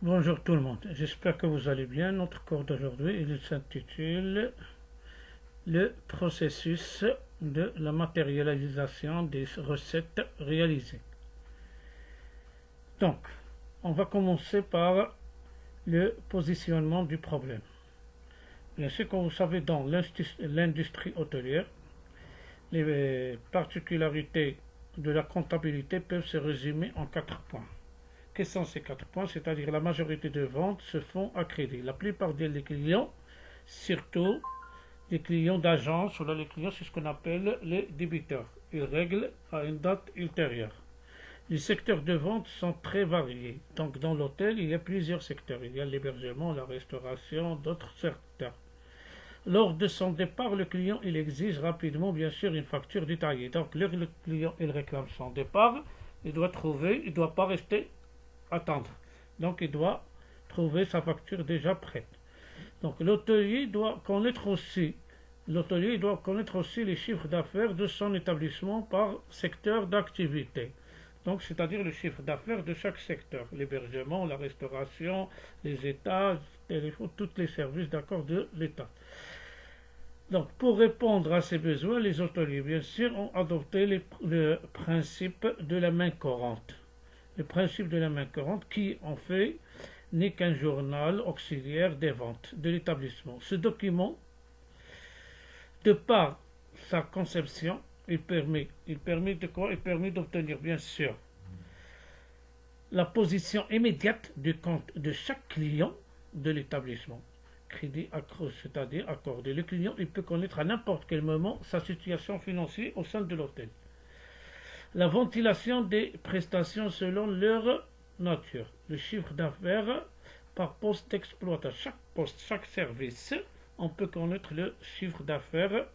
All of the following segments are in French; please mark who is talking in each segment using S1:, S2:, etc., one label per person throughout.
S1: Bonjour tout le monde, j'espère que vous allez bien. Notre cours d'aujourd'hui il s'intitule le processus de la matérialisation des recettes réalisées. Donc, on va commencer par le positionnement du problème. Bien sûr, comme vous savez, dans l'industrie hôtelière, les particularités de la comptabilité peuvent se résumer en 4 points. Quels sont ces 4 points? C'est-à-dire la majorité de ventes se font à crédit. La plupart des clients, surtout les clients d'agence ou les clients, c'est ce qu'on appelle les débiteurs. Ils règlent à une date ultérieure. Les secteurs de vente sont très variés. Donc dans l'hôtel, il y a plusieurs secteurs. Il y a l'hébergement, la restauration, d'autres secteurs. Lors de son départ, le client il exige rapidement, bien sûr, une facture détaillée. Donc le client il réclame son départ, il doit trouver, il ne doit pas rester attendre. Donc il doit trouver sa facture déjà prête. Donc l'hôtelier doit connaître aussi les chiffres d'affaires de son établissement par secteur d'activité. Donc c'est-à-dire le chiffre d'affaires de chaque secteur, l'hébergement, la restauration, les étages, tous les services d'accord de l'État. Donc pour répondre à ces besoins, les hôteliers bien sûr ont adopté le principe de la main courante. Le principe de la main courante qui en fait n'est qu'un journal auxiliaire des ventes de l'établissement. Ce document, de par sa conception, il permet de quoi? Il permet d'obtenir bien sûr la position immédiate du compte de chaque client de l'établissement. Crédit accru, c'est-à-dire accordé. Le client il peut connaître à n'importe quel moment sa situation financière au sein de l'hôtel. La ventilation des prestations selon leur nature. Le chiffre d'affaires par poste d'exploitation. Chaque poste, chaque service, on peut connaître le chiffre d'affaires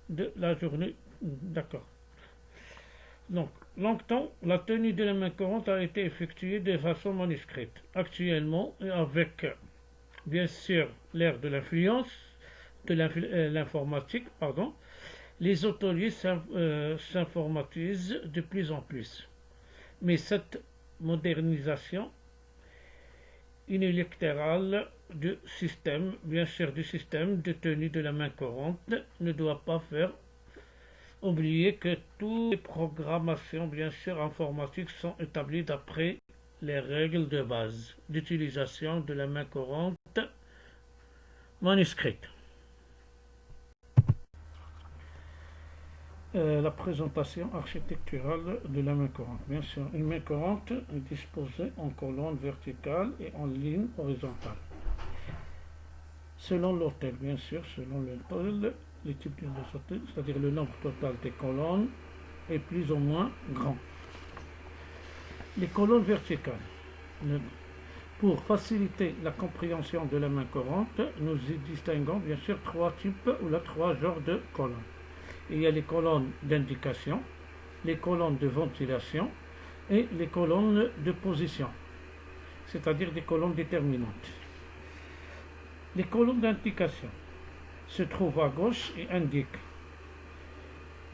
S1: de la journée. D'accord. Donc, longtemps, la tenue de la main courante a été effectuée de façon manuscrite. Actuellement, avec bien sûr l'ère de l'influence, de l'informatique, pardon, les hôteliers s'informatisent de plus en plus. Mais cette modernisation unilatérale du système, bien sûr du système de tenue de la main courante, ne doit pas faire oublier que toutes les programmations, bien sûr informatiques, sont établies d'après les règles de base d'utilisation de la main courante manuscrite. La présentation architecturale de la main courante. Bien sûr, une main courante est disposée en colonne verticale et en ligne horizontale. Selon l'hôtel, bien sûr, selon l'hôtel, les types d'hôtel, c'est-à-dire le nombre total des colonnes est plus ou moins grand. Les colonnes verticales. Pour faciliter la compréhension de la main courante, nous distinguons bien sûr trois types ou trois genres de colonnes. Il y a les colonnes d'indication, les colonnes de ventilation et les colonnes de position, c'est-à-dire des colonnes déterminantes. Les colonnes d'indication se trouvent à gauche et indiquent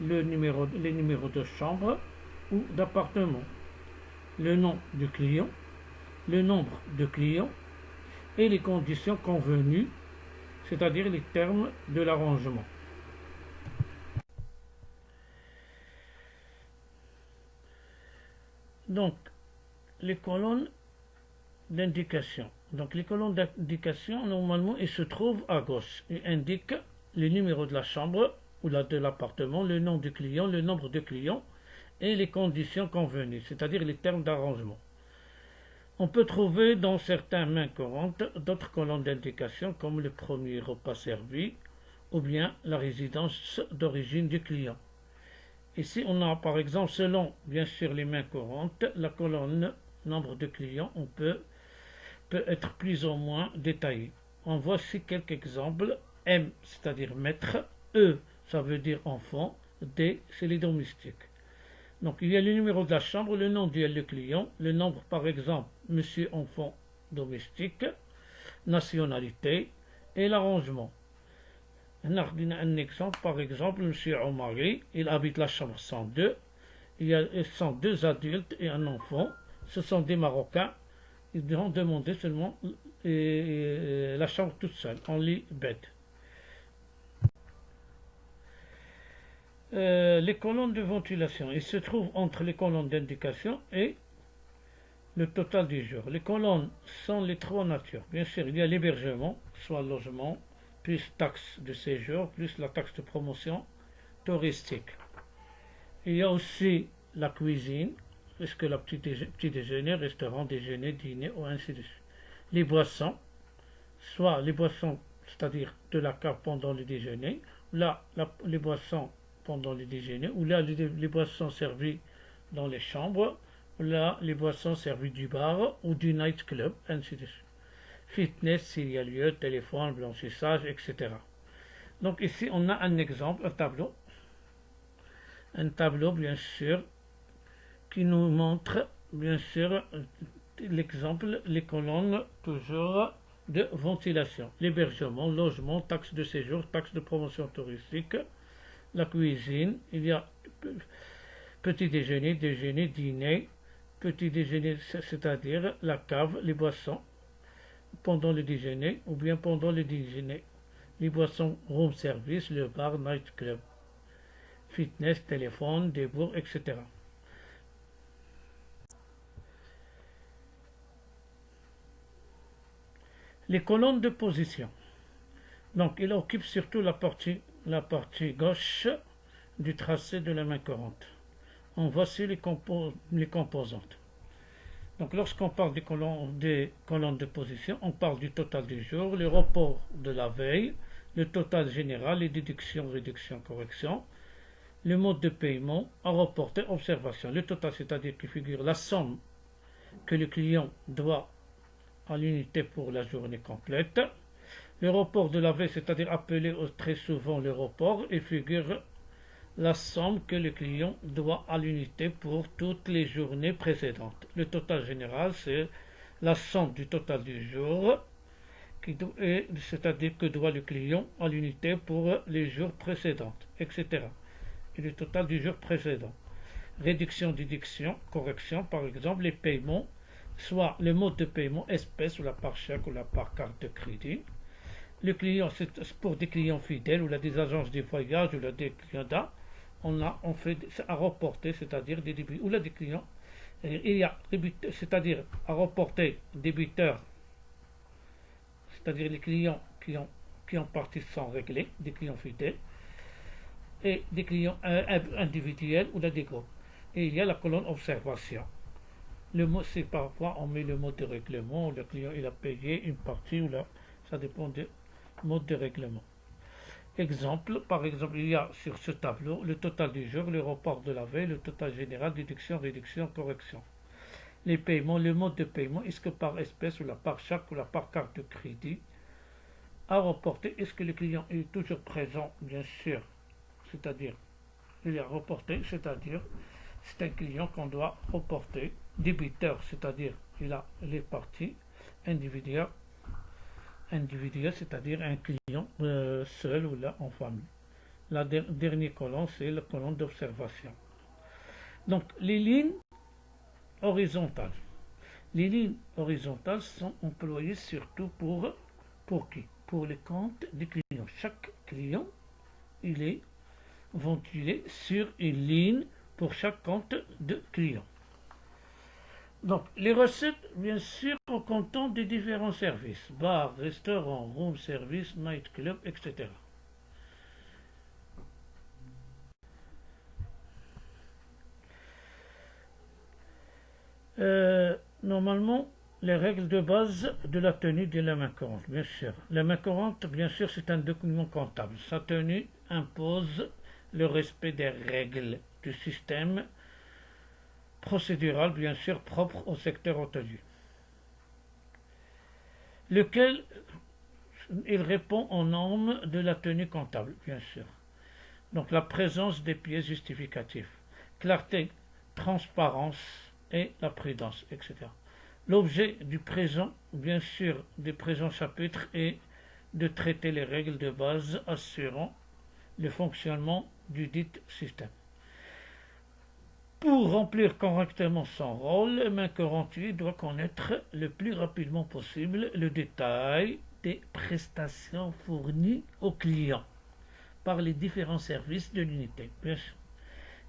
S1: les numéros de chambre ou d'appartement, le nom du client, le nombre de clients et les conditions convenues, c'est-à-dire les termes de l'arrangement. Donc, les colonnes d'indication. Donc, les colonnes d'indication, normalement, elles se trouvent à gauche et indiquent le numéro de la chambre ou de l'appartement, le nom du client, le nombre de clients et les conditions convenues, c'est-à-dire les termes d'arrangement. On peut trouver dans certaines mains courantes d'autres colonnes d'indication comme le premier repas servi ou bien la résidence d'origine du client. Ici, on a par exemple, selon bien sûr les mains courantes, la colonne nombre de clients, on peut être plus ou moins détaillée. On voit ici quelques exemples. M, c'est-à-dire maître. E, ça veut dire enfant. D, c'est les domestiques. Donc, il y a le numéro de la chambre, le nom du client, le nombre par exemple, monsieur, enfant, domestique, nationalité et l'arrangement. Un exemple, par exemple, M. Omari, il habite la chambre 102, il y a 102 adultes et un enfant, ce sont des Marocains, Ils vont demander seulement la chambre toute seule, en lit bed. Les colonnes de ventilation, ils se trouvent entre les colonnes d'indication et le total du jour. Les colonnes sont les trois natures. Bien sûr, il y a l'hébergement, soit logement, plus taxe de séjour, plus la taxe de promotion touristique. Il y a aussi la cuisine, est-ce que le petit déjeuner, restaurant, déjeuner, dîner, ou ainsi de suite. Les boissons, soit les boissons, c'est-à-dire de la cave pendant le déjeuner, les boissons pendant le déjeuner, ou là les boissons servies dans les chambres, ou là les boissons servies du bar ou du night club, ainsi de suite. Fitness s'il y a lieu, téléphone, blanchissage, etc. Donc ici on a un exemple, un tableau bien sûr qui nous montre bien sûr l'exemple, les colonnes toujours de ventilation, l'hébergement, logement, taxe de séjour, taxe de promotion touristique, la cuisine, il y a petit déjeuner, déjeuner, dîner, petit déjeuner c'est-à-dire la cave, les boissons pendant le déjeuner ou bien pendant le déjeuner, les boissons room service, le bar, night club, fitness, téléphone, débours, etc. Les colonnes de position. Donc, il occupe surtout la partie gauche du tracé de la main courante. Voici les composantes. Donc, lorsqu'on parle des colonnes de position, on parle du total du jour, le report de la veille, le total général, les déductions, réductions, corrections, le mode de paiement, à reporter, observation. Le total, c'est-à-dire qui figure la somme que le client doit à l'unité pour la journée complète. Le report de la veille, c'est-à-dire appelé très souvent le report, et figure la somme que le client doit à l'unité pour toutes les journées précédentes. Le total général, c'est la somme du total du jour, c'est-à-dire que doit le client à l'unité pour les jours précédents, etc. Et le total du jour précédent. Réduction, déduction, correction, par exemple, les paiements, soit le mode de paiement espèce ou la part chèque ou la part carte de crédit. Le client, c'est pour des clients fidèles ou des agences de voyage ou des clients on fait à reporter, c'est-à-dire des débits ou des clients. Il y a, c'est-à-dire à reporter débiteurs, c'est-à-dire les clients qui ont parti sans régler, des clients fidèles, et des clients individuels ou des groupes. Et il y a la colonne observation. Le mot, c'est parfois on met le mot de règlement, le client il a payé une partie ou là, ça dépend du mode de règlement. Exemple, par exemple, il y a sur ce tableau le total du jour, le report de la veille, le total général, déduction, réduction, correction. Les paiements, le mode de paiement, est-ce que par espèce ou la par chèque ou la par carte de crédit à reporter, est-ce que le client est toujours présent, bien sûr, c'est-à-dire il est reporté, c'est-à-dire c'est un client qu'on doit reporter, débiteur, c'est-à-dire il a les parties, individuel, c'est-à-dire un client seul ou là en famille. La dernière colonne, c'est la colonne d'observation. Donc, les lignes horizontales. Les lignes horizontales sont employées surtout pour qui? Pour les comptes des clients. Chaque client, il est ventilé sur une ligne pour chaque compte de client. Donc, les recettes, bien sûr, en comptant des différents services, bar, restaurant, room service, night club, etc. Normalement, les règles de base de la tenue de la main courante, bien sûr. La main courante, bien sûr, c'est un document comptable. Sa tenue impose le respect des règles du système procédural, bien sûr, propre au secteur hôtelier, lequel il répond aux normes de la tenue comptable, bien sûr. Donc la présence des pièces justificatives, clarté, transparence et la prudence, etc. L'objet du présent, bien sûr, du présent chapitre est de traiter les règles de base assurant le fonctionnement du dit système. Pour remplir correctement son rôle, le main courante doit connaître le plus rapidement possible le détail des prestations fournies aux clients par les différents services de l'unité.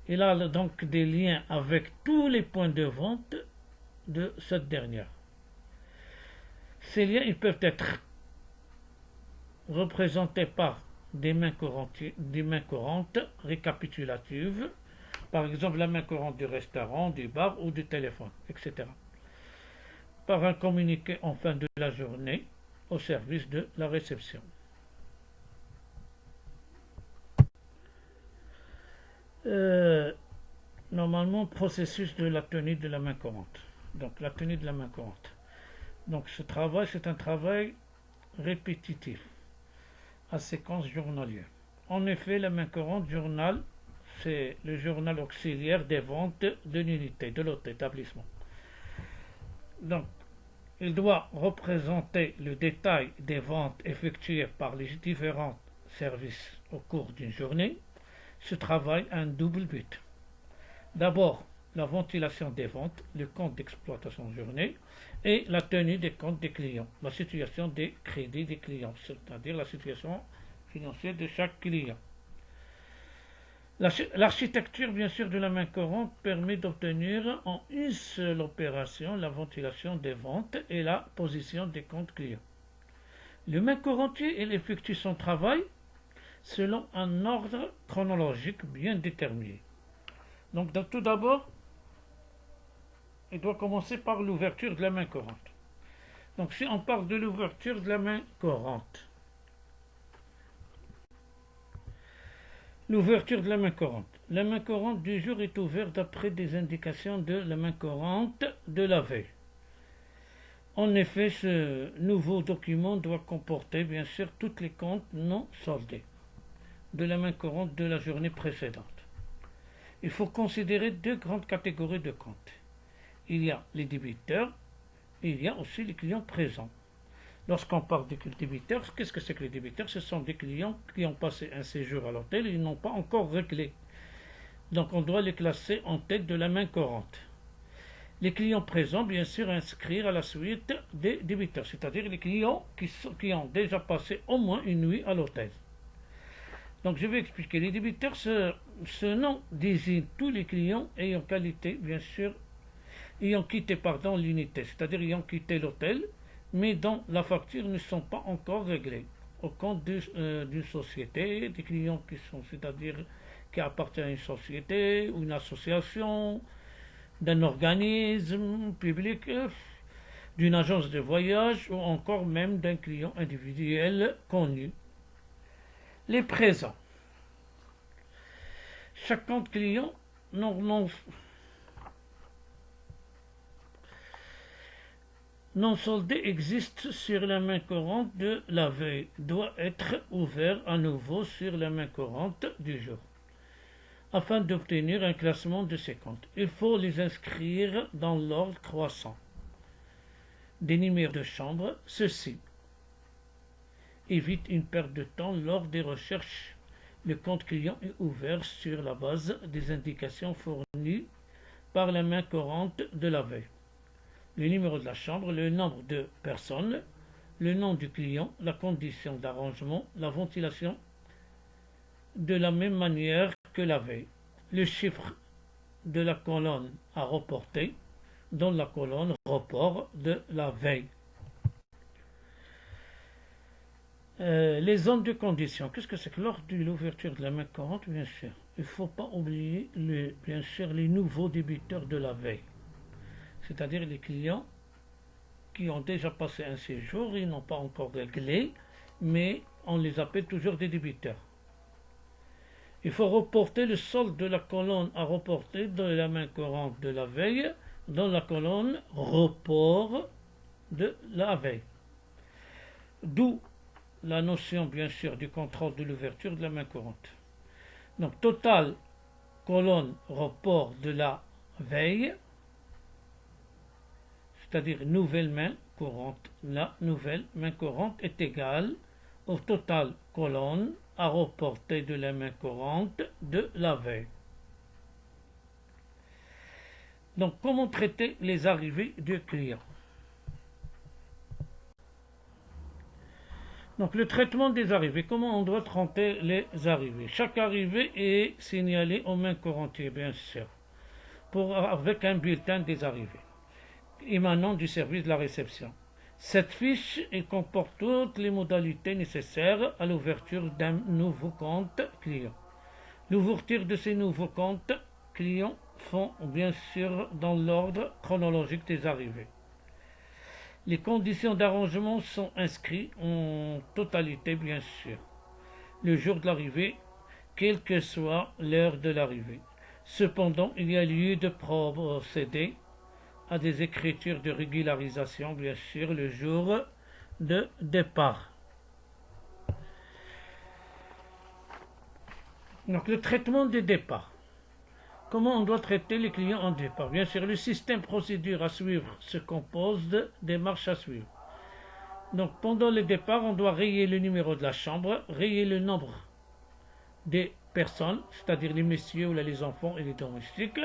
S1: Il a donc des liens avec tous les points de vente de cette dernière. Ces liens ils peuvent être représentés par des mains courantes récapitulatives, par exemple la main courante du restaurant, du bar ou du téléphone, etc. Par un communiqué en fin de la journée au service de la réception. Normalement, processus de la tenue de la main courante. Donc, la tenue de la main courante. Donc, ce travail, c'est un travail répétitif, à séquence journalière. En effet, la main courante journal, c'est le journal auxiliaire des ventes de l'unité, de l'autre établissement. Donc, il doit représenter le détail des ventes effectuées par les différents services au cours d'une journée. Ce travail a un double but. D'abord, la ventilation des ventes, le compte d'exploitation journée et la tenue des comptes des clients, la situation des crédits des clients, c'est-à-dire la situation financière de chaque client. L'architecture, bien sûr, de la main courante permet d'obtenir en une seule opération la ventilation des ventes et la position des comptes clients. Le main courantier, il effectue son travail selon un ordre chronologique bien déterminé. Donc, tout d'abord, il doit commencer par l'ouverture de la main courante. Donc, si on parle de l'ouverture de la main courante, l'ouverture de la main courante. La main courante du jour est ouverte d'après des indications de la main courante de la veille. En effet, ce nouveau document doit comporter, bien sûr, tous les comptes non soldés de la main courante de la journée précédente. Il faut considérer deux grandes catégories de comptes. Il y a les débiteurs et il y a aussi les clients présents. Lorsqu'on parle des débiteurs, qu'est-ce que c'est que les débiteurs? Ce sont des clients qui ont passé un séjour à l'hôtel et ils n'ont pas encore réglé. Donc on doit les classer en tête de la main courante. Les clients présents, bien sûr, inscrire à la suite des débiteurs, c'est-à-dire les clients qui ont déjà passé au moins une nuit à l'hôtel. Donc je vais expliquer. Les débiteurs, ce nom désigne tous les clients ayant quitté l'unité, c'est-à-dire ayant quitté l'hôtel, mais dont la facture ne sont pas encore réglées au compte d'une société, des clients c'est-à-dire qui appartiennent à une société ou une association, d'un organisme public, d'une agence de voyage ou encore même d'un client individuel connu. Les présents. Chaque compte client non soldé existe sur la main courante de la veille, doit être ouvert à nouveau sur la main courante du jour. Afin d'obtenir un classement de ces comptes, il faut les inscrire dans l'ordre croissant des numéros de chambre. Ceci évite une perte de temps lors des recherches. Le compte client est ouvert sur la base des indications fournies par la main courante de la veille. Le numéro de la chambre, le nombre de personnes, le nom du client, la condition d'arrangement, la ventilation de la même manière que la veille. Le chiffre de la colonne à reporter dans la colonne report de la veille. Les zones de conditions. Qu'est-ce que c'est que lors de l'ouverture de la main courante, bien sûr. Il ne faut pas oublier, bien sûr, les nouveaux débiteurs de la veille. C'est-à-dire les clients qui ont déjà passé un séjour, ils n'ont pas encore réglé, mais on les appelle toujours des débiteurs. Il faut reporter le solde de la colonne à reporter de la main courante de la veille dans la colonne report de la veille. D'où la notion, bien sûr, du contrôle de l'ouverture de la main courante. Donc, total colonne report de la veille, c'est-à-dire nouvelle main courante. La nouvelle main courante est égale au total colonne à reporter de la main courante de la veille. Donc, comment traiter les arrivées du client? Donc, le traitement des arrivées. Comment on doit traiter les arrivées? Chaque arrivée est signalée au main courante, bien sûr, avec un bulletin des arrivées émanant du service de la réception. Cette fiche comporte toutes les modalités nécessaires à l'ouverture d'un nouveau compte client. L'ouverture de ces nouveaux comptes clients font bien sûr dans l'ordre chronologique des arrivées. Les conditions d'arrangement sont inscrites en totalité, bien sûr, le jour de l'arrivée, quelle que soit l'heure de l'arrivée. Cependant, il y a lieu de procéder à des écritures de régularisation, bien sûr, le jour de départ. Donc, le traitement des départs. Comment on doit traiter les clients en départ? Bien sûr, le système procédure à suivre se compose de démarches à suivre. Donc, pendant le départ, on doit rayer le numéro de la chambre, rayer le nombre des personnes, c'est-à-dire les messieurs ou les enfants et les domestiques.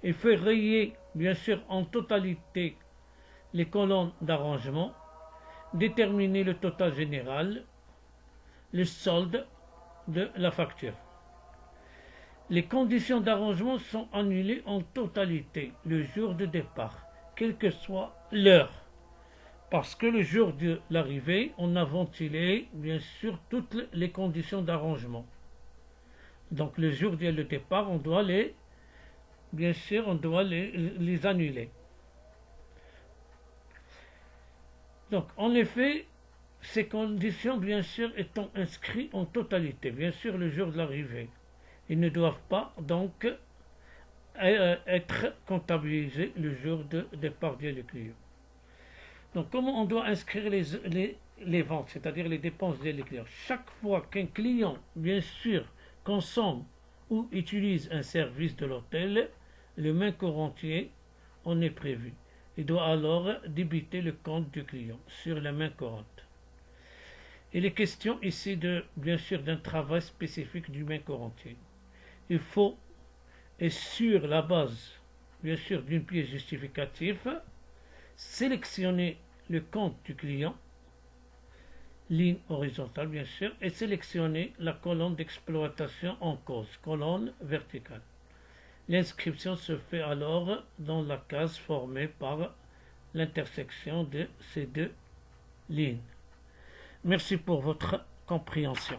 S1: Il faut rayer, bien sûr, en totalité les colonnes d'arrangement, déterminer le total général, le solde de la facture. Les conditions d'arrangement sont annulées en totalité le jour de départ, quelle que soit l'heure. Parce que le jour de l'arrivée, on a ventilé, bien sûr, toutes les conditions d'arrangement. Donc le jour de départ, on doit les annuler. Donc en effet, ces conditions, bien sûr, étant inscrites en totalité, bien sûr, le jour de l'arrivée. Ils ne doivent pas donc être comptabilisés le jour de départ du client. Donc comment on doit inscrire les ventes, c'est-à-dire les dépenses des clients? Chaque fois qu'un client, bien sûr, consomme ou utilise un service de l'hôtel, le main courantier en est prévu. Il doit alors débiter le compte du client sur la main courante. Il est question ici bien sûr d'un travail spécifique du main courantier. Il faut, et sur la base, bien sûr, d'une pièce justificative, sélectionner le compte du client, ligne horizontale bien sûr, et sélectionner la colonne d'exploitation en cause, colonne verticale. L'inscription se fait alors dans la case formée par l'intersection de ces deux lignes. Merci pour votre compréhension.